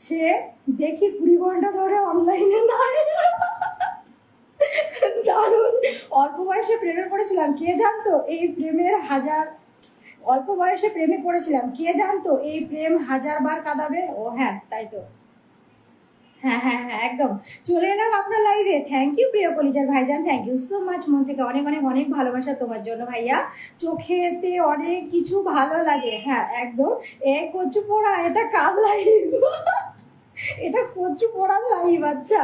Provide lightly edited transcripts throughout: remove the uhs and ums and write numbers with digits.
সে দেখি 20 ঘন্টা ধরে অনলাইনে নাই। দারুণ। অল্প বয়সে প্রেমে পড়েছিলাম, কে জানতো এই প্রেমের হাজার, অল্প বয়সে প্রেমে পড়েছিলাম, কে জানতো এই প্রেম 1000 বার কাঁদাবে। ও হ্যাঁ, তাই তো। হ্যাঁ হ্যাঁ হ্যাঁ, একদম চলে এলাম আপনার লাইভে। থ্যাংক ইউ প্রিয় কলিজার ভাইজান, থ্যাংক ইউ সো মাচ। মন থেকে অনেক অনেক অনেক ভালোবাসা তোমার জন্য ভাইয়া। চোখেতে অনেক কিছু ভালো লাগে। হ্যাঁ একদম। এ কচু পোড়া, এটা কার লাইভ? এটা কচু পোড়ার লাইভ। আচ্ছা,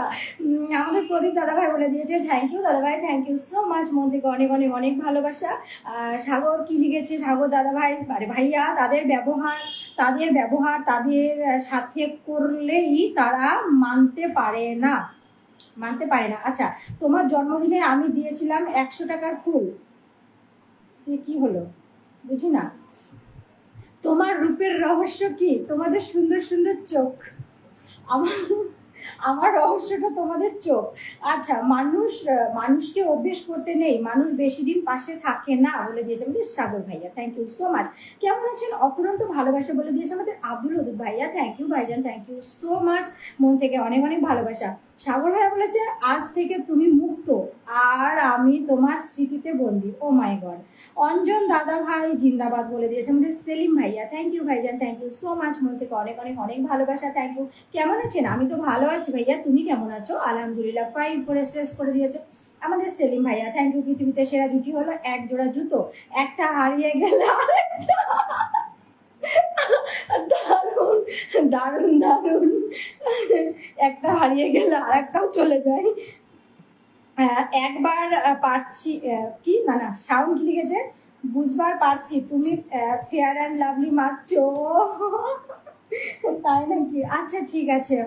আমাদের প্রদীপ দাদা ভাই বলে দিয়েছে থ্যাংক ইউ দাদা ভাই, থ্যাংক ইউ সো মাচ। মন থেকে অনেক অনেক অনেক ভালোবাসা। সাগর কি লিখেছে? সাগর দাদা ভাই, আরে ভাইয়া, তাদের ব্যবহার তাদের সাথে করলেই তারা মানতে পারে না, মানতে পারে না। আচ্ছা, তোমার জন্মদিনে আমি দিয়েছিলাম 100 টাকার ফুল, কি হলো বুঝি না। তোমার রূপের রহস্য কি? তোমাদের সুন্দর সুন্দর চোখ। আমার আমার রহস্যটা তোমাদের চোখ। আচ্ছা, মানুষকে অভ্যেস করতে নেই, মানুষ বেশি দিন পাশে থাকে না বলে দিয়েছে আমাদের সাগর ভাইয়া, থ্যাংক ইউ সো মাচ। কেমন আছেন? অফুরন্ত ভালোবাসা বলে দিয়েছে আমাদের আব্দুল হদুদ ভাইয়া, থ্যাংক ইউ ভাইজান, থ্যাংক ইউ সো মাচ। মন থেকে অনেক অনেক ভালোবাসা। সাগর ভাইয়া বলেছে আজ থেকে তুমি মুক্ত আর আমি তোমার স্মৃতিতে বন্দি। ও মাই গড। অঞ্জন দাদা ভাই জিন্দাবাদ বলে দিয়েছে আমাদের সেলিম ভাইয়া, থ্যাংক ইউ ভাইজান, থ্যাংক ইউ সো মাচ। মন থেকে অনেক অনেক অনেক ভালোবাসা, থ্যাংক ইউ। কেমন আছেন? আমি তো ভালো আছি ভাইয়া, তুমি কেমন আছো? আলহামদুলিল্লাহ, 5 করে শেষ করে দিয়েছে আমাদের সেলিম ভাইয়া, থ্যাংক ইউ। পৃথিবীতে সেরা জুটি হলো এক জোড়া জুতো, একটা হারিয়ে গেলে আরেকটা। দারুণ দারুণ দারুণ। একটা হারিয়ে গেলে আরেকটাও চলে যায়। একবার পারছি, কি না না সাউন্ড লিখেছে, বুঝবার পারছি তুমি ফেয়ার অ্যান্ড লাভলি মাখছো। তাই নাকি? আচ্ছা ঠিক আছে।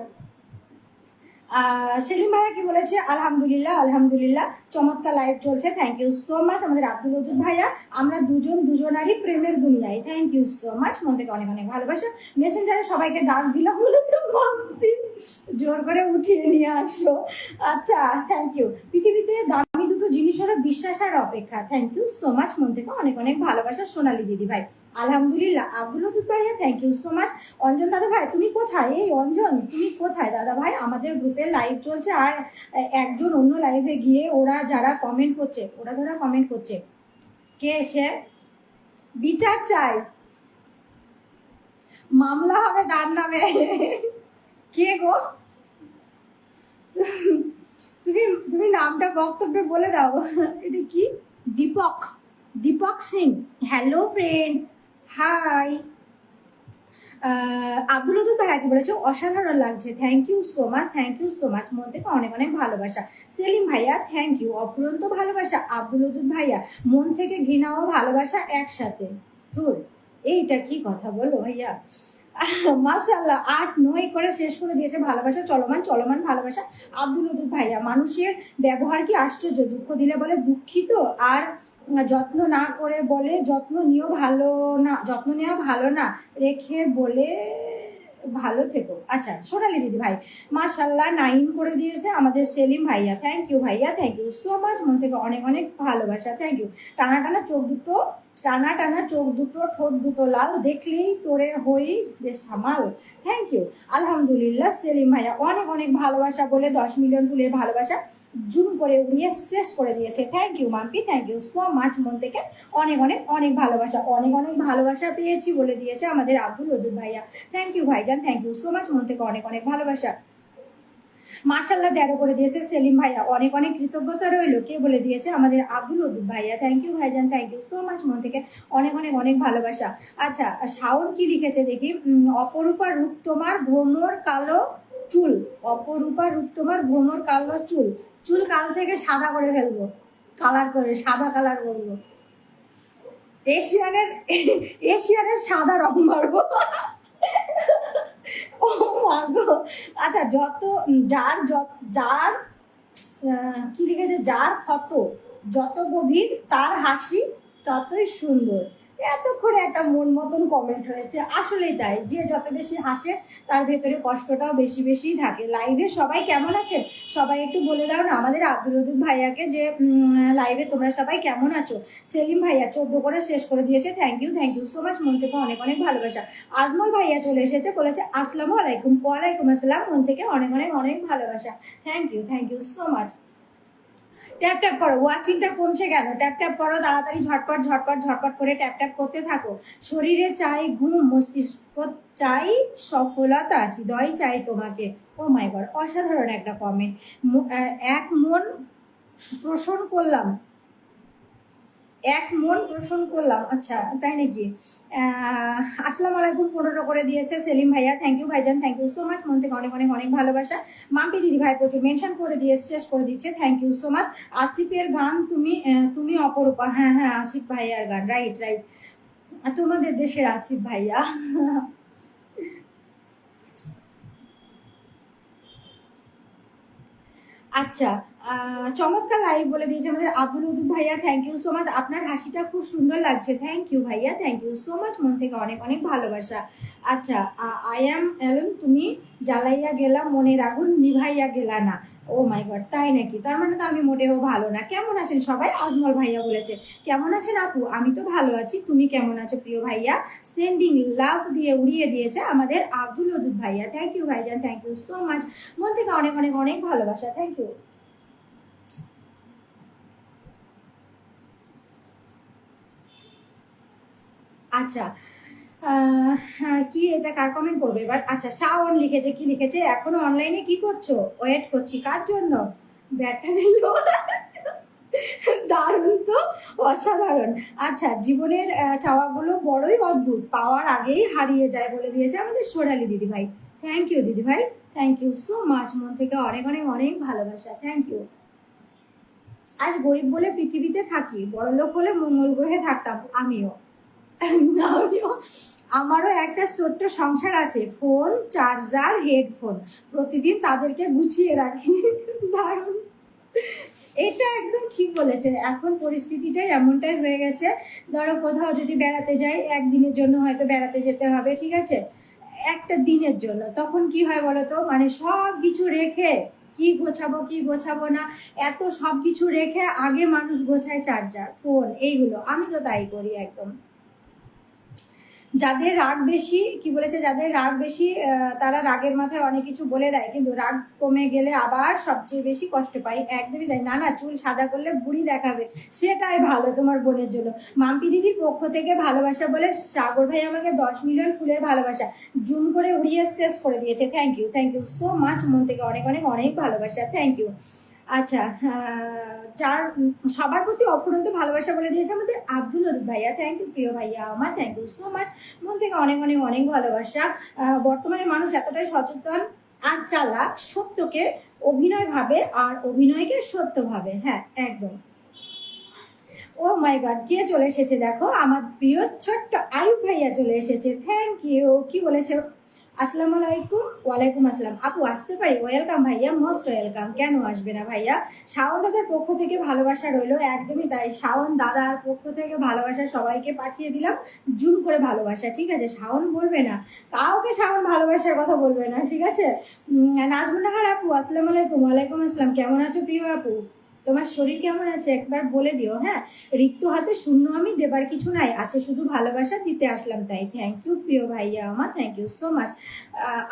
সেলিম ভাইয়া কি বলেছে? আলহামদুলিল্লাহ আলহামদুলিল্লাহ, চমৎকার লাইভ চলছে, থ্যাংক ইউ সো মাচ। আমাদের আব্দুল ওদুদ ভাইয়া, আমরা দুজনারই প্রেমের দুনিয়ায়, থ্যাংক ইউ সো মাচ। মন থেকে অনেক অনেক ভালোবাসা। মেসেঞ্জারে সবাইকে ডাক দিলাম বলে জোর করে উঠিয়ে নিয়ে আসো। আচ্ছা, থ্যাংক ইউ। পৃথিবীতে দামি দুটো জিনিস হলো বিশ্বাস আর অপেক্ষা, থ্যাংক ইউ সো মাচ। মন থেকে অনেক অনেক ভালোবাসা সোনালী দিদি ভাই, আলহামদুলিল্লাহ। আব্দুল ওদুদ ভাইয়া, thank you so much. Anjan দাদা ভাই তুমি কোথায়? এই অঞ্জন তুমি কোথায় দাদা ভাই? আমাদের গ্রুপে লাইভ চলছে আর একজন অন্য লাইভে গিয়ে যারা কমেন্ট করছে, কে এসে বিচার চাই, মামলা হবে তার নামে। কে গো? তুমি তুমি নামটা বক্তব্যে বলে দাও। এটা কি? Deepak Singh. Hello friend, hi. Abdul Wadud ভাইয়াকে বলেছে অসাধারণ লাগছে, thank you so much, thank you so much. মন থেকে অনেক অনেক ভালোবাসা। সেলিম ভাইয়া, থ্যাংক ইউ। অফুরন্ত ভালোবাসা আব্দুল ওদুদ ভাইয়া, মন থেকে ঘৃণা ও ভালোবাসা একসাথে। ধুর, এইটা কি কথা বলো ভাইয়া। মাশাআল্লাহ, 8-9 করে শেষ করে দিয়েছে ভালোবাসা, চলমান চলমান ভালোবাসা। আব্দুল ওদুদ ভাইয়া, মানুষের ব্যবহার কি আশ্চর্য, দুঃখ দিলে বলে দুঃখিত আর যত্ন না করে বলে যত্ন নেওয়া ভালো না, রেখে বলে ভালো থেকো। আচ্ছা, সোনালি দিদি ভাই মাশাআল্লাহ 9 করে দিয়েছে আমাদের সেলিম ভাইয়া, থ্যাংক ইউ ভাইয়া, থ্যাংক ইউ সো মাচ। মন থেকে অনেক অনেক ভালোবাসা, থ্যাংক ইউ। টানা টানা চোখ দুটো ঠোঁট দুটো লাল, দেখলেই তোরে হই বেশ সামাল, থ্যাংক ইউ। আলহামদুলিল্লাহ সেলিম ভাইয়া, অনেক অনেক ভালোবাসা বলে 10 মিলিয়ন ফুলের ভালোবাসা জুম করে উড়িয়ে শেষ করে দিয়েছে, thank you Mampi, thank you so much. মন থেকে অনেক অনেক অনেক ভালোবাসা, অনেক অনেক ভালোবাসা পেয়েছি বলে দিয়েছে আমাদের আব্দুল ওদুদ ভাইয়া, থ্যাংক ইউ ভাইজান, থ্যাংক ইউ সো মাচ। মন থেকে অনেক অনেক ভালোবাসা। মাশাআল্লাহ 13 করে দিয়েছে সেলিম ভাইয়া, অনেক অনেক কৃতজ্ঞতা রইল। কে বলে দিয়েছে? আমাদের আব্দুল ওদুদ ভাইয়া, থ্যাংক ইউ ভাইজান, থ্যাংক ইউ সো মাচ। মন থেকে অনেক অনেক অনেক ভালোবাসা। আচ্ছা, শাওন কি লিখেছে দেখি। অপরূপা রূপ তোমার ভ্রমর কালো চুল, অপরূপা রূপ তোমার ভ্রমর কালো চুল, চুল কাল থেকে সাদা করে ফেলবো, কালার করে সাদা কালার করবো, এশিয়ানের সাদা রং মারবো। ও মা গো। আচ্ছা, যার কি লিখেছে, যার ক্ষত যত গভীর তার হাসি ততই সুন্দর। এতক্ষণে একটা মন মতন কমেন্ট হয়েছে, আসলেই তাই, যে যত বেশি হাসে তার ভেতরে কষ্টটাও বেশি বেশি থাকে। লাইভে সবাই কেমন আছেন সবাই একটু বলে দাও না আমাদের আব্দুল ওদুদ ভাইয়াকে, যে লাইভে তোমরা সবাই কেমন আছো। সেলিম ভাইয়া 14 করে শেষ করে দিয়েছে, থ্যাংক ইউ সো মাচ, মন থেকে অনেক অনেক ভালোবাসা। আজমল ভাইয়া চলে এসেছে, বলেছে আসসালামু আলাইকুম। ওয়ালাইকুম আসসালাম, মন থেকে অনেক অনেক অনেক ভালোবাসা। Thank you so much. Tap tap করো, ওয়াচিংটা কমছে কেন? ট্যাপ ট্যাপ করো তাড়াতাড়ি, ঝটপট ঝটপট ঝটপট করে ট্যাপ ট্যাপ করতে থাকো। শরীরে চাই ঘুম, মস্তিষ্ক চাই সফলতা, হৃদয় চাই তোমাকে। ও মাই গড, অসাধারণ একটা কমেন্ট। এক মন পোষণ করলাম, এক মন পোষণ করলাম, আচ্ছা তাই নাকি? আসসালামু আলাইকুম 15 করে দিয়েছে সেলিম ভাইয়া, থ্যাংক ইউ ভাইজান, থ্যাংক ইউ সো মাচ, মন থেকে অনেক অনেক অনেক ভালোবাসা। মাম্পি দিদি ভাই প্রচুর মেনশন করে দিয়ে শেষ করে দিচ্ছে, থ্যাংক ইউ সো মাচ। আসিফের গান তুমি তুমি অপরূপা, হ্যাঁ হ্যাঁ আসিফ ভাইয়ার গান, রাইট রাইট, তোমাদের দেশের আসিফ ভাইয়া। আচ্ছা, চমৎকার লাইভ বলে দিয়েছে আমাদের আব্দুল উদুদ ভাইয়া, থ্যাংক ইউ সো মাচ। আপনার হাসিটা খুব সুন্দর লাগছে, থ্যাংক ইউ ভাইয়া, থ্যাংক ইউ সো মাচ, মন থেকে অনেক অনেক ভালোবাসা। আচ্ছা, আই অ্যাম এলন তুমি জ্বালাইয়া গেলা মনের আগুন নিভাইয়া গেলা না। ও মাই গড, তাই নাকি? তার মানে তো আমি মোটেও ভালো না। কেমন আছেন সবাই? আজমল ভাইয়া বলেছে কেমন আছেন আপু? আমি তো ভালো আছি, তুমি কেমন আছো প্রিয় ভাইয়া? সেন্ডিং লাভ দিয়ে উড়িয়ে দিয়েছে আমাদের আব্দুল উদুদ ভাইয়া, থ্যাংক ইউ ভাইজান, থ্যাংক ইউ সো মাচ, মন থেকে অনেক অনেক অনেক ভালোবাসা, থ্যাংক ইউ। আচ্ছা, কি এটা কার কমেন্ট করবে এবার? আচ্ছা, শাওন লিখেছে, কি লিখেছে? এখনো অনলাইনে কি করছো? ওয়েট করছি, কার জন্য? ব্যাটারি লো। দারুণ তো, অসাধারণ। আচ্ছা, জীবনের চাওয়াগুলো বড়ই অদ্ভুত, পাওয়ার আগেই হারিয়ে যায় বলে দিয়েছে আমাদের সোনালি দিদি ভাই, থ্যাংক ইউ দিদি ভাই, থ্যাংক ইউ সো মাচ, মন থেকে অনেক অনেক অনেক ভালোবাসা, থ্যাংক ইউ। আজ গরিব বলে পৃথিবীতে থাকি, বড়লোক হলে মঙ্গল গ্রহে থাকতাম আমিও। আমিও, আমারও একটা ছোট্ট সংসার আছে, ফোন, চার্জার, হেডফোন, প্রতিদিন তাদেরকে গুছিয়ে রাখি। দারুণ, এটা একদম ঠিক বলেছেন। এখন পরিস্থিতিটাই এমনটাই হয়ে গেছে, ধরো কোথাও যদি বেড়াতে যাই, একদিনের জন্য হয়তো বেড়াতে যেতে হবে, ঠিক আছে, একটা দিনের জন্য, তখন কি হয় বলতো, মানে সব কিছু রেখে কি গোছাবো কি গোছাবো না, এত সব কিছু রেখে আগে মানুষ গোছায় চার্জার, ফোন, এইগুলো। আমি তো তাই করি একদম। যাদের রাগ বেশি, কি বলেছে, যাদের রাগ বেশি তারা রাগের মাথায় অনেক কিছু বলে দেয়, কিন্তু রাগ কমে গেলে আবার সবচেয়ে বেশি কষ্ট পাই, একদমই তাই। না না, চুল সাদা করলে বুড়ি দেখাবে, সেটাই ভালো তোমার বোনের জন্য। মাম্পি দিদির পক্ষ থেকে ভালোবাসা বলে সাগর ভাই আমাকে 10 মিলিয়ন ফুলের ভালোবাসা জুম করে উড়িয়ে শেষ করে দিয়েছে, থ্যাংক ইউ সো মাচ, মন থেকে অনেক অনেক অনেক ভালোবাসা, থ্যাংক ইউ। আচ্ছা, যার সবার প্রতি অফুরন্ত ভালোবাসা বলে দিয়েছে আমাদের আব্দুল ওদুদ ভাইয়া, থ্যাংক ইউ প্রিয় ভাইয়া আমার, থ্যাংক ইউ সো মাচ, মন থেকে অনেক অনেক অনেক ভালোবাসা। বর্তমানে মানুষ এতটাই সচেতন আর চালাক, সত্যকে অভিনয় ভাবে আর অভিনয়কে সত্য ভাবে, হ্যাঁ একদম। ও মাই গড, কে চলে এসেছে দেখো, আমার প্রিয় ছোট্ট আয়ুব ভাইয়া চলে এসেছে, থ্যাংক ইউ। কি বলেছে? আসসালামু আলাইকুম। ওয়ালাইকুম আসসালাম, আপু আসতে পারি? ওয়েলকাম ভাইয়া, মোস্ট ওয়েলকাম, কেন আসবে না ভাইয়া। শাওন দাদার পক্ষ থেকে ভালোবাসা রইলো, একদমই তাই, শাওন দাদার পক্ষ থেকে ভালোবাসা সবাইকে পাঠিয়ে দিলাম, জুম করে ভালোবাসা, ঠিক আছে। শাওন বলবে না কাউকে, শাওন ভালোবাসার কথা বলবে না, ঠিক আছে। নাজমুন্নাহার আপু আসসালামু আলাইকুম। ওয়ালাইকুম আসসালাম, কেমন আছো প্রিয় আপু? তোমার শরীর কেমন আছে একবার বলে দিও, হ্যাঁ। রিক্ত হাতে শূন্য আমি, দেবার কিছু নাই, আছে শুধু ভালোবাসা, দিতে আসলাম তাই, থ্যাংক ইউ প্রিয় ভাইয়া আমার, thank you so much.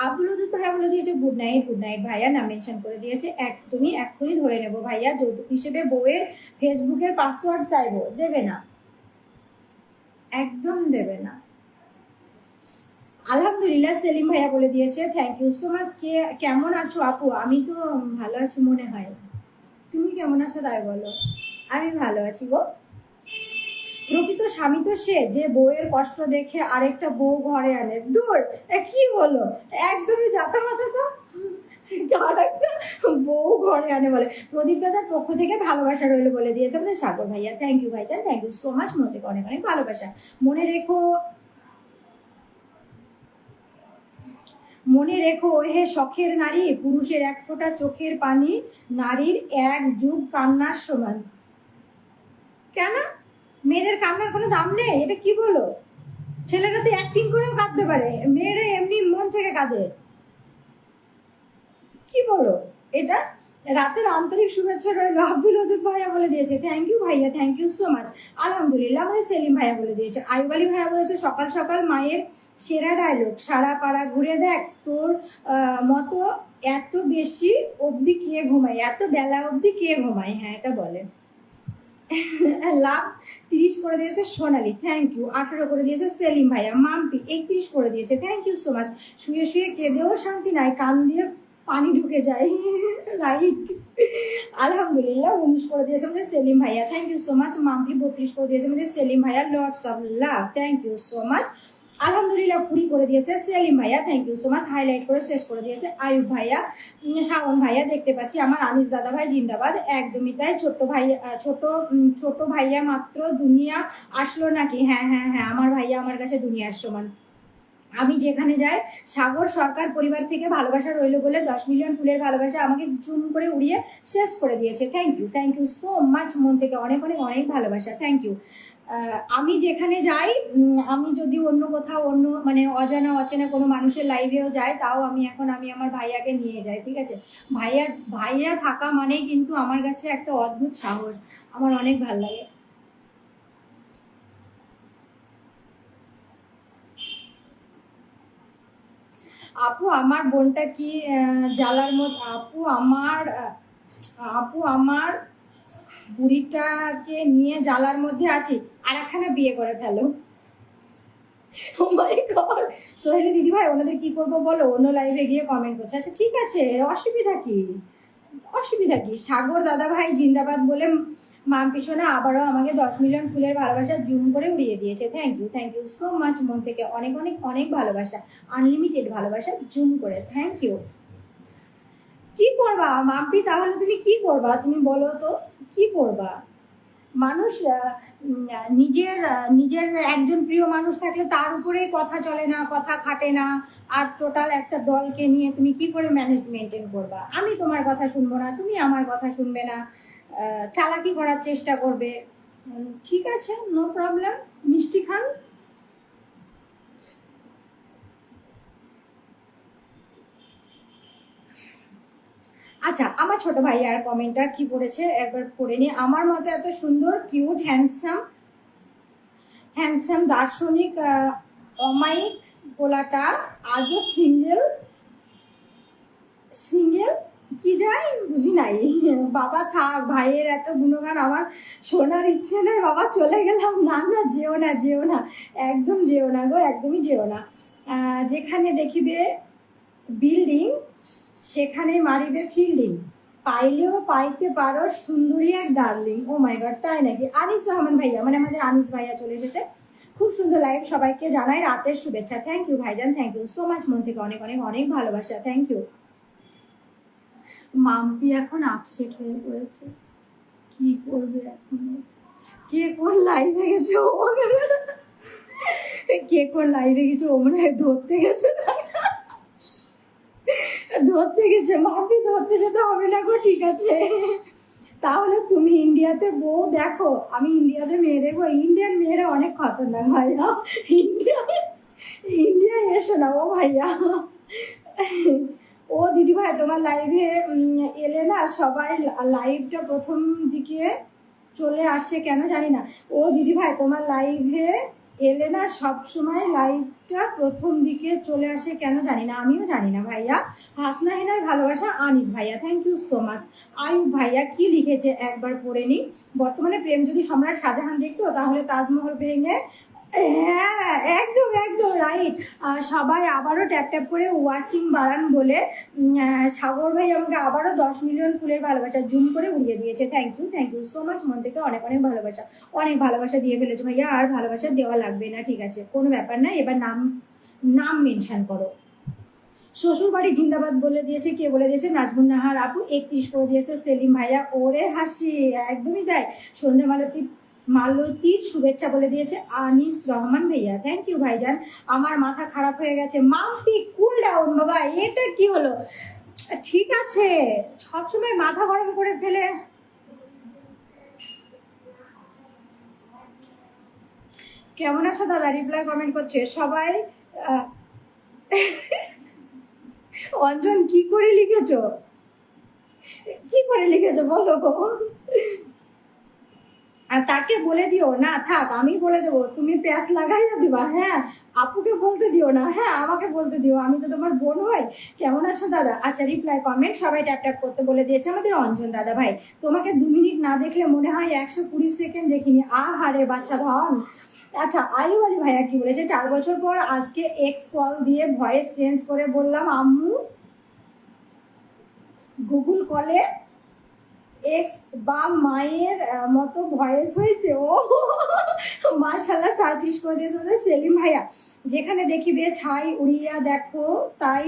Abdul Wadud ভাইয়া বলে দিয়েছে গুড নাইট ভাইয়া, নাম মেনশন করে দিয়েছে, তুমি এক্ষুনি ধরে নেবো ভাইয়া, যৌতুক হিসেবে বউয়ের ফেসবুকের পাসওয়ার্ড চাইবো, দেবে না, একদম দেবে না। আলহামদুলিল্লাহ, সেলিম ভাইয়া বলে দিয়েছে, থ্যাংক ইউ সো মাচ। কে কেমন আছো আপু? আমি তো ভালো আছি মনে হয়, তুমি কেমন আছো তাই বলো। আমি ভালো আছি গো। প্রকৃত স্বামী তো সে যে বউয়ের কষ্ট দেখে আরেকটা বউ ঘরে আনে, দূর, কি বলো, একদমই জাতা মাথা তো। আরেকটা বউ ঘরে আনে বলে। প্রদীপ দাদার পক্ষ থেকে ভালোবাসা রইলো বলে দিয়েছে আমাদের সাগর ভাইয়া, থ্যাংক ইউ ভাইজান, থ্যাংক ইউ সো মাচ, মন থেকে অনেক অনেক ভালোবাসা। মনে রেখো, মনে রেখো হে শখের নারী, পুরুষের এক ফোঁটা চোখের পানি নারীর এক যুগ কান্নার সমান। কেন? মেয়েদের কান্নার কোনো দাম নেই, এটা কি বলো? ছেলেরা তো অ্যাক্টিং করেও কাঁদতে পারে, মেয়েরা এমনি মন থেকে কাঁদে, কি বলো এটা? রাতের আন্তরিক শুভেচ্ছা রইল, আব্দুল ওদুদ ভাইয়া বলে দিয়েছে, থ্যাংক ইউ ভাইয়া, থ্যাংক ইউ সো মাচ। আলহামদুলিল্লাহ, আমাদের সেলিম ভাইয়া বলে দিয়েছে। আইব আলী ভাইয়া বলেছে সকাল সকাল মায়ের সেরা ডায়লগ, সারা পাড়া ঘুরে দেখ তোর মতো এত বেশি অবধি কে ঘুমায়, এত বেলা অবধি কে ঘুমায়, হ্যাঁ এটা বলেন। লাভ 30 করে দিয়েছে সোনালি, থ্যাংক ইউ। 18 করে দিয়েছে সেলিম ভাইয়া। মাম্পি 31 করে দিয়েছে, থ্যাংক ইউ সো মাচ। শুয়ে শুয়ে কেঁদেও শান্তি নাই, কান দিয়ে পানি ঢুকে যায়, রাইট। আলহামদুলিল্লাহ 19 করে দিয়েছে আমাদের সেলিম ভাইয়া, thank you so much. Mampi 32 করে দিয়েছে আমাদের সেলিম ভাইয়া, lords of love, thank you so much. আলহামদুলিল্লাহ 20 করে দিয়েছে সেলিম ভাইয়া, thank you so much. Highlight করে শেষ করে দিয়েছে আয়ুব ভাইয়া। শাওন ভাইয়া দেখতে পাচ্ছি, আমার আনিস দাদা ভাই জিন্দাবাদ, একদমই তাই। ছোট ভাইয়া মাত্র দুনিয়া আসলো নাকি? হ্যাঁ হ্যাঁ হ্যাঁ, আমার ভাইয়া আমার কাছে দুনিয়ার সমান। আমি যেখানে যাই সাগর সরকার পরিবার থেকে ভালোবাসা রইল বলে 10 মিলিয়ন ফুলের ভালোবাসা আমাকে জুম করে উড়িয়ে শেষ করে দিয়েছে, থ্যাংক ইউ সো মাচ, মন থেকে অনেক অনেক অনেক ভালোবাসা, থ্যাংক ইউ। আমি যেখানে যাই, আমি যদি অন্য কোথাও অন্য মানে অজানা অচেনা কোনো মানুষের লাইভেও যাই, তাও আমি আমার ভাইয়াকে নিয়ে যাই, ঠিক আছে? ভাইয়া ভাইয়া থাকা মানেই কিন্তু আমার কাছে একটা অদ্ভুত সাহস, আমার অনেক ভালো লাগে। আপু আমার বোনটা কি জ্বালার মধ্যে? আপু আমার বুড়িটাকে নিয়ে জ্বালার মধ্যে আছি, আর একখানা বিয়ে করে ফেলো। ও মাই গড, সোহেলি দিদি ভাই ওনাদের কি করবো বলো? অন্য লাইভে গিয়ে কমেন্ট করছে, আচ্ছা ঠিক আছে, অসুবিধা কি? সাগর দাদা ভাই জিন্দাবাদ বলে মাম পিছনে আবারও আমাকে 10 মিলিয়ন ফুলের ভালোবাসা জুম করে উড়িয়ে দিয়েছে, থ্যাংক ইউ সো মাচ, মন থেকে অনেক অনেক অনেক ভালোবাসা, আনলিমিটেড ভালোবাসা জুম করে, থ্যাংক ইউ। কি করবা মাম্পি, তাহলে তুমি কি করবা? তুমি বলো তো কি করবা? মানুষ নিজের নিজের একজন প্রিয় মানুষ থাকলে তার উপরে কথা চলে না, কথা খাটে না, আর টোটাল একটা দলকে নিয়ে তুমি কি করে ম্যানেজ মেনটেন করবা? আমি তোমার কথা শুনবো না, তুমি আমার কথা শুনবে না, চালাকি করার চেষ্টা করবে, ঠিক আছে, নো প্রবলেম, মিষ্টি খান। আচ্ছা, আমার ছোট ভাইয়ার কমেন্টটা কি পড়েছে একবার পড়ে নি। আমার মতো এত সুন্দর কিউট হ্যান্ডসাম দার্শনিক অমায়িক পোলাটা আজও সিঙ্গেল কি যায় বুঝি নাই। বাবা থাক, ভাইয়ের এত গুণগান আমার শোনার ইচ্ছে নেই বাবা, চলে গেলাম। না না, যেও না, একদম যেও না গো, একদমই যেও না। যেখানে দেখিবে বিল্ডিং সেখানে মারিবে ফিল্ডিং, পাইলেও পাইতে পারো সুন্দরী এক ডার্লিং। ও মাই গড, তাই নাকি? আনিস রহমান ভাইয়া, মানে আমাদের আনিস ভাইয়া চলে এসেছে। খুব সুন্দর লাইভ, সবাইকে জানাই রাতের শুভেচ্ছা, থ্যাংক ইউ ভাইজান, থ্যাংক ইউ সো মাচ, মন থেকে অনেক অনেক অনেক ভালোবাসা, থ্যাংক ইউ। মাম্পি এখন আপসেট হয়ে পড়েছে, কি করবে এখন? কে কোন লাইভে গেছে ও, কে কোন লাইভে গেছে ও মনে হয় ধরতে গেছে, মাম্পি ধরতে যেতে হবে না গো, ঠিক আছে? তাহলে তুমি ইন্ডিয়াতে বউ দেখো, আমি ইন্ডিয়াতে মেয়ে দেখবো? ইন্ডিয়ান মেয়েরা অনেক খতরনাক ভাইয়া, ইন্ডিয়ায় এসো না ও ভাইয়া। ও দিদি ভাই তোমার লাইভে এলে না সবাই লাইভটা প্রথম দিকে চলে আসে কেন জানি না। ও দিদি ভাই তোমার লাইভে এলে না সবসময় লাইভটা প্রথম দিকে চলে আসে কেন জানি না, আমিও জানি না ভাইয়া। হাসনা হেনার ভালোবাসা আনিস ভাইয়া, thank you so much. Ayub ভাইয়া কি লিখেছে একবার পড়ে নি। বর্তমানে প্রেম যদি সম্রাট শাহজাহান দেখতো তাহলে তাজমহল ভেঙে, হ্যাঁ একদম একদম রাইট। সবাই আবারও ট্যাপ ট্যাপ করে ওয়াচিং বাড়ান বলে সাগর ভাই আমাকে আবারও 10 মিলিয়ন ফুলের ভালোবাসা জুম করে উড়িয়ে দিয়েছে, থ্যাংক ইউ সো মাচ, মন থেকে অনেক অনেক ভালোবাসা দিয়ে ফেলেছো ভাইয়া, আর ভালোবাসা দেওয়া লাগবে না, ঠিক আছে, কোনো ব্যাপার না। এবার নাম মেনশন করো। শ্বশুর বাড়ি জিন্দাবাদ বলে দিয়েছে, কে বলে দিয়েছে? নাজমুন নাহার আপু 31 করে দিয়েছে সেলিম ভাইয়া, ওরে হাসি, একদমই তাই। সন্ধ্যা মালতীর শুভেচ্ছা বলে দিয়েছে আনিস রহমান ভাইয়া, থ্যাংক ইউ ভাইজান। আমার মাথা খারাপ হয়ে গেছে, মাম্পি কুল ডাউন বাবা, এটা কি হলো? ঠিক আছে, সবসময় মাথা গরম করে ফেলে কেমন আছো দাদা? রিপ্লাই কমেন্ট করছে সবাই। আহ, অঞ্জন কি করে লিখেছো? কি করে লিখেছো বলো? আর তাকে বলে দিও না, থাক আমি বলে দেবো, তুমি প্যাঁচ লাগাইয়া দিবা। হ্যাঁ, আপুকে বলতে দিও না, হ্যাঁ আমাকে বলতে দিও, আমি তো তোমার বোন হই। কেমন আছো দাদা? আচ্ছা, রিপ্লাই কমেন্ট সবাই ট্যাপ ট্যাপ করতে বলে দিয়েছে আমাদের অঞ্জন দাদা ভাই। তোমাকে 2 মিনিট না দেখলে মনে হয় 120 সেকেন্ড দেখিনি। আহারে বাছা ধন। আচ্ছা, আয়ু আলী ভাইয়া কি বলেছে? 4 বছর পর আজকে এক্স কল দিয়ে ভয়েস চেঞ্জ করে বললাম আম্মু গুগল কলে এক্স বা মায়ের মতো ভয়েস হয়েছে। ও মাশাল্লাহ, 37 করে দিয়েছে সেলিম ভাইয়া। যেখানে দেখিবে ছাই উড়িয়া দেখো, তাই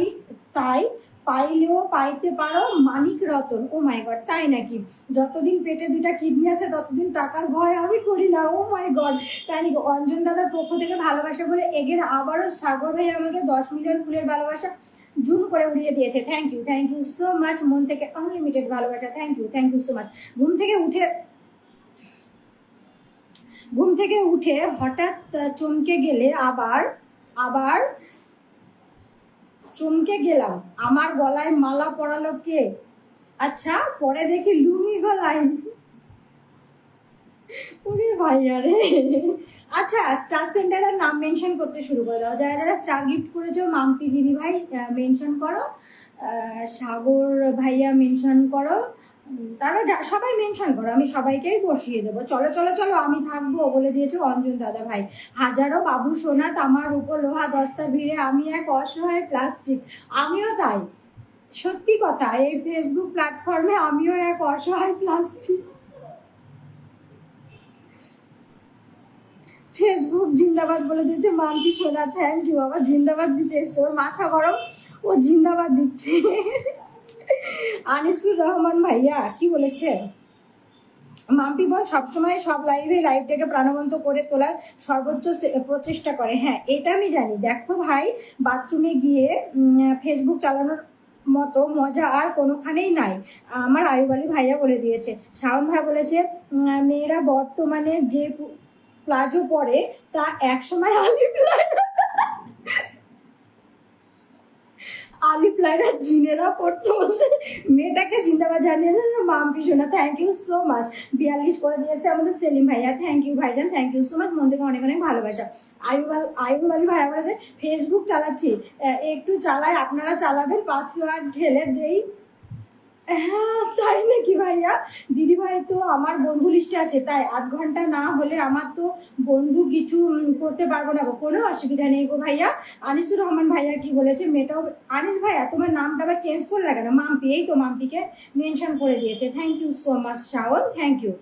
তাই পাইলেও পাইতে পারো মানিক রতন। ও মাই গড, তাই নাকি? যতদিন পেটে 2টা কিডনি আছে ততদিন টাকার ভয় আমি করি না। ও মাই গড, তাই নাকি? অঞ্জন দাদার পক্ষ থেকে ভালোবাসা বলে এগেন আবারও সাগর ভাই আমাকে 10 মিলিয়ন ফুলের ভালোবাসা জুম করে উড়িয়ে দিয়েছে। থ্যাংক ইউ সো মাচ, মন থেকে আনলিমিটেড ভালোবাসা। Thank you so much. ঘুম থেকে উঠে হঠাৎ চমকে গেলে আবার আবার চমকে গেলাম। আমার গলায় মালা পরালো কে? আচ্ছা, পরে দেখি লুঙ্গি গলায়। ওরে ভাইয়া রে। আচ্ছা, স্টার সেন্টারের নাম মেনশন করতে শুরু করে দাও। যারা যারা স্টার গিফট করেছো, মাম্পি দিদি ভাই মেনশন করো, সাগর ভাইয়া মেনশন করো, তারপর সবাই মেনশন করো, আমি সবাইকেই বসিয়ে দেবো। চলো চলো চলো, আমি থাকবো বলে দিয়েছে অঞ্জন দাদা ভাই। হাজারো বাবু সোনা তামার উপর লোহা দস্তার ভিড়ে আমি এক অসহায় প্লাস্টিক। আমিও তাই, সত্যি কথা, এই ফেসবুক প্ল্যাটফর্মে আমিও এক অসহায় প্লাস্টিক। ফেসবুক জিন্দাবাদ বলে দিয়েছে মাম্পি সোনা। Thank you. আবার জিন্দাবাদ দিতে এসছে, ওর মাথা গরম, ও জিন্দাবাদ দিচ্ছে। আনিসুর রহমান ভাইয়া কি বলেছে? মাম্পি বোন সবসময় সব লাইভটাকে প্রাণবন্ত করে তোলার সর্বোচ্চ প্রচেষ্টা করে। হ্যাঁ, এটা আমি জানি। দেখো ভাই, বাথরুমে গিয়ে ফেসবুক চালানোর মতো মজা আর কোনোখানেই নাই। আমার আয়ুব আলী ভাইয়া বলে দিয়েছে। শাওন ভাই বলেছে মেয়েরা বর্তমানে যে প্লাজো পরে তা একসময় আলিপ্লাইরা জিনেরা পড়তো বলে মেয়েটাকে জিন্দাবাদ জানিয়েছে মাম্পি সোনা। Thank you so much. 42 করে দিয়েছে আমাদের সেলিম ভাইয়া। থ্যাংক ইউ ভাইজান, থ্যাংক ইউ সো মাচ, মন থেকে অনেক অনেক ভালোবাসা। আইবুল আলী ভাইয়া বলেছে ফেসবুক চালাচ্ছি, একটু চালাই, আপনারা চালাবেন, পাসওয়ার্ড ঢেলে দেই। হ্যাঁ, তাই নাকি ভাইয়া? দিদি ভাই তো আমার বন্ধু লিস্টে আছে, তাই 8 ঘন্টা না হলে আমার তো বন্ধু কিছু করতে পারবো না গো। কোনো অসুবিধা নেই গো ভাইয়া। আনিসুর রহমান ভাইয়া কি বলেছে? মেয়েটাও আনিস ভাইয়া, তোমার নামটা আবার চেঞ্জ করে লাগে না, মাম্পি, এই তো মাম্পিকে মেনশন করে দিয়েছে। Thank you so much Shaon, thank you.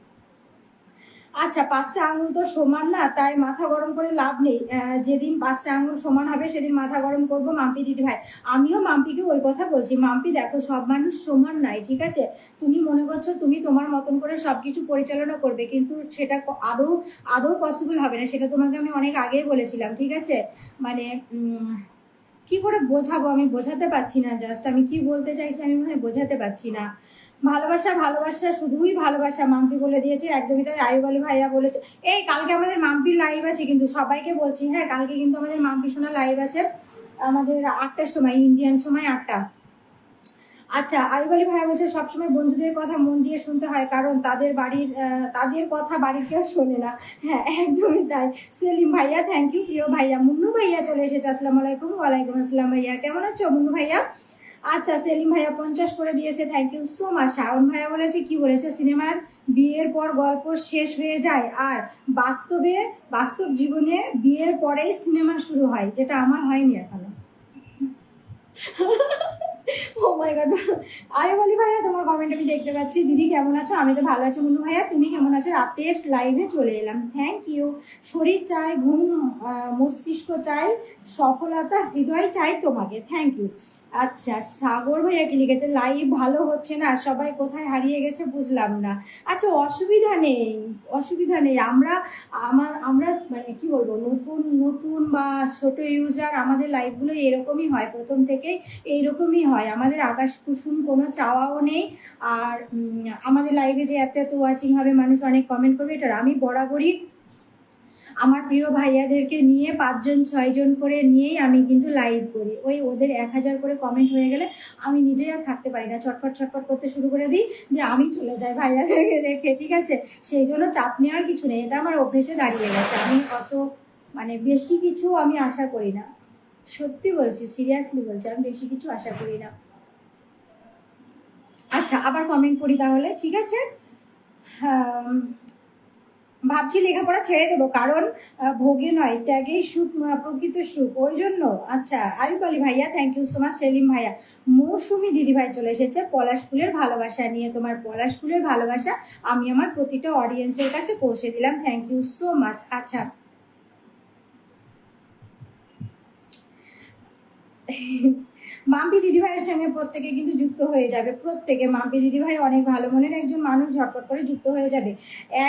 আচ্ছা, 5টা আঙুল তো সমান না, তাই মাথা গরম করে লাভ নেই। যেদিন 5টা আঙুল সমান হবে সেদিন মাথা গরম করবো মাম্পি দিদি ভাই। আমিও মাম্পিকে ওই কথা বলছি। মাম্পি দেখো, সব মানুষ সমান নাই, ঠিক আছে? তুমি মনে করছো তুমি তোমার মতন করে সবকিছু পরিচালনা করবে, কিন্তু সেটা আদৌ আদৌ পসিবল হবে না। সেটা তোমাকে আমি অনেক আগেই বলেছিলাম, ঠিক আছে? মানে কি করে বোঝাবো, আমি বোঝাতে পারছি না। জাস্ট আমি কি বলতে চাইছি আমি মনে হয় বোঝাতে পারছি না। ভালোবাসা ভালোবাসা শুধুই ভালোবাসা, মাম্পি বলে দিয়েছে। একদমই তাই, আয়ুব আলী ভাইয়া বলেছে। এই কালকে আমাদের মাম্পির লাইভ আছে, কিন্তু সবাইকে বলছি, হ্যাঁ কালকে কিন্তু আমাদের মাম্পি শোনা লাইভ আছে আমাদের 8টার সময়, ইন্ডিয়ান সময় 8টা। আচ্ছা, আয়ুব আলী ভাইয়া বলছে সবসময় বন্ধুদের কথা মন দিয়ে শুনতে হয়, কারণ তাদের কথা বাড়ির কেউ শোনে না। হ্যাঁ, একদমই তাই। সেলিম ভাইয়া থ্যাংক ইউ। প্রিয় ভাইয়া মুন্নু ভাইয়া চলে এসেছে। আসসালামু আলাইকুম। ওয়ালাইকুম আসসালাম ভাইয়া, কেমন আছো মুন্নু ভাইয়া? আচ্ছা, সেলিম ভাইয়া 50 করে দিয়েছে। Thank you so much. Shaon ভাইয়া বলেছে কি বলেছে? সিনেমার বিয়ের পর গল্প শেষ হয়ে যায়, আর বাস্তব জীবনে বিয়ের পরেই সিনেমা শুরু হয়, যেটা আমার হয়নি এখনো। ও মাই গড। আয়ুব আলী ভাইয়া, তোমার কমেন্ট আমি দেখতে পাচ্ছি। দিদি কেমন আছো? আমি তো ভালো আছি। মুন্নু ভাইয়া তুমি কেমন আছো? রাতের লাইভে চলে এলাম, থ্যাংক ইউ। শরীর চাই ঘুম, মস্তিষ্ক চাই সফলতা, হৃদয় চাই তোমাকে। Thank you. আচ্ছা, সাগর ভাইয়া কি লিখেছে? লাইভ ভালো হচ্ছে না, সবাই কোথায় হারিয়ে গেছে বুঝলাম না। আচ্ছা, অসুবিধা নেই। আমরা মানে কি বলবো, নতুন নতুন বা ছোট ইউজার, আমাদের লাইভগুলো এরকমই হয়, প্রথম থেকেই এইরকমই হয়। আমাদের আকাশ কুসুম কোনো চাওয়াও নেই। আর আমাদের লাইভে যে এত ওয়াচিং হবে, মানুষ অনেক কমেন্ট করবে, এটা আমি বরাবরই আমার প্রিয় ভাইয়াদেরকে নিয়ে 5 জন 6 জন করে নিয়েই আমি কিন্তু লাইভ করি। ওই ওদের 1000 করে কমেন্ট হয়ে গেলে আমি নিজেই আর থাকতে পারি না, ছটফট ছটফট করতে শুরু করে দিই যে আমি চলে যাই ভাইয়াদেরকে রেখে, ঠিক আছে? সেই জন্য চাপ নেওয়ার কিছু নেই, এটা আমার অভ্যেসে দাঁড়িয়ে গেছে। আমি অত মানে বেশি কিছু আমি আশা করি না, সত্যি বলছি, সিরিয়াসলি বলছি, আমি বেশি কিছু আশা করি না। আচ্ছা, আবার কমেন্ট করি তাহলে, ঠিক আছে? ভাবছি লেখাপড়া ছেড়ে দেবো, কারণ ভোগে নয় ত্যাগেই সুখ, প্রকৃত সুখ, ওই জন্য। আচ্ছা, আয়ুব আলী ভাইয়া, thank you so much. Selim ভাইয়া, মৌসুমি দিদি ভাই চলে এসেছে পলাশ ফুলের ভালোবাসা নিয়ে। তোমার পলাশ ফুলের ভালোবাসা আমি আমার প্রতিটা অডিয়েন্সের কাছে পৌঁছে দিলাম, থ্যাংক ইউ সো মাচ। আচ্ছা, মাম্পি দিদিভাইয়ের সঙ্গে প্রত্যেকে কিন্তু যুক্ত হয়ে যাবে, প্রত্যেকে। মাম্পি দিদিভাই অনেক ভালো মনের একজন মানুষ, ঝটপট করে যুক্ত হয়ে যাবে।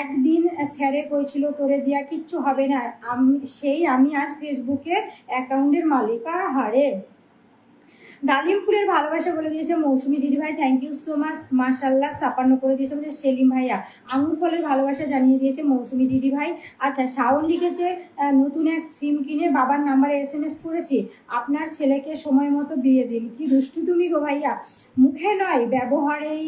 একদিন স্যারে কইছিল তোরে দিয়া কিচ্ছু হবে না, আমি আজ ফেসবুকে অ্যাকাউন্টের মালিক। আর হারে, ডালিম ফুলের ভালোবাসা বলে দিয়েছে মৌসুমি দিদিভাই, থ্যাংক ইউ সো মাচ। মাশাল্লাহ 56 করে দিয়েছে আমাদের সেলিম ভাইয়া। আঙুর ফলের ভালোবাসা জানিয়ে দিয়েছে মৌসুমি দিদিভাই। আচ্ছা, শাওন লিখেছে নতুন এক সিম কিনে বাবার নাম্বারে SMS করেছি, আপনার ছেলেকে সময় মতো বিয়ে দিন। কি দুষ্টু তুমি গো ভাইয়া, মুখে নয় ব্যবহারেই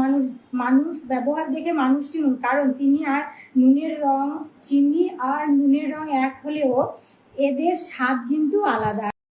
মানুষ মানুষ ব্যবহার দেখে মানুষ চিনুন, কারণ তিনি আর নুনের রং, চিনি আর নুনের রং এক হলেও এদের স্বাদ কিন্তু আলাদা।